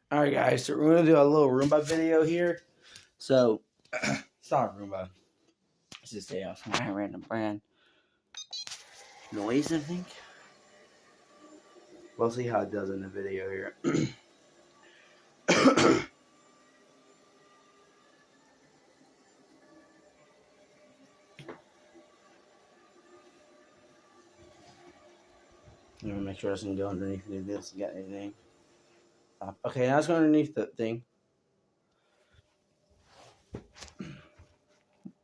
Alright guys, so we're going to do a little Roomba video here. So, it's not a Roomba. It's just a random brand noise, I think. We'll see how it does in the video here. I'm going to make sure it doesn't go underneath this to get anything. Okay, now it's going underneath the thing.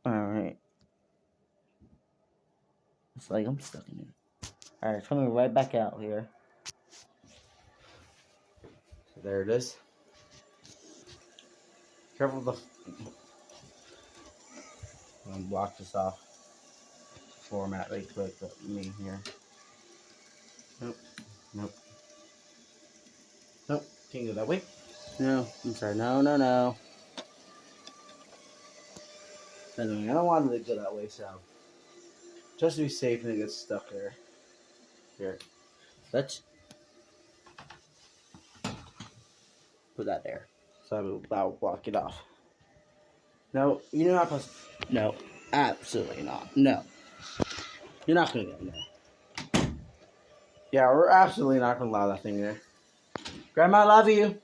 Alright. It's like I'm stuck in it. Alright, it's coming right back out here. So there it is. Careful with the... I'm going to block this off. Format right quick, but me here. Nope. Nope. Nope. Can't go that way. No. I'm sorry. No. Anyway, I don't want it to go that way, so just to be safe and it gets stuck there. Here. Let's put that there. So that will block it off. No, you're not supposed to. No, absolutely not. No. You're not going to get in there. Yeah, we're absolutely not going to allow that thing there. Grandma, I love you.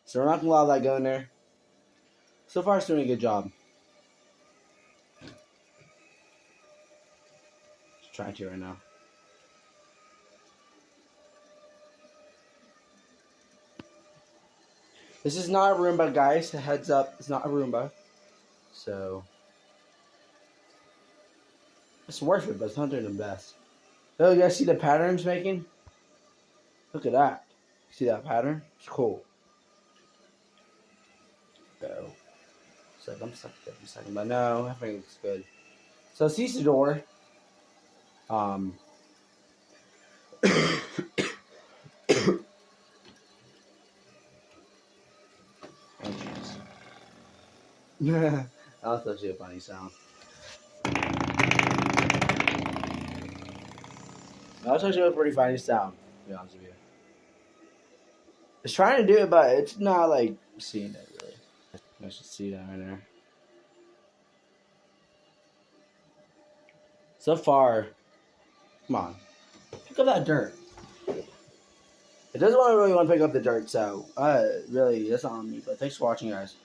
So we're not going to allow that go in there. So far, it's doing a good job. Just trying to right now. This is not a Roomba, guys. Heads up, it's not a Roomba. So it's worth it, but it's not doing the best. Oh, you guys see the pattern it's making? Look at that. See that pattern? It's cool. So, it's like I'm stuck there for a second, but no, I think it's good. So cease the door. I'll touch you a funny sound. I'll touch you a pretty funny sound, to be honest with you. It's trying to do it, but it's not like seeing it really. I should see that right there. So far, come on, pick up that dirt. It doesn't really want to pick up the dirt, so really, that's not on me. But thanks for watching, guys.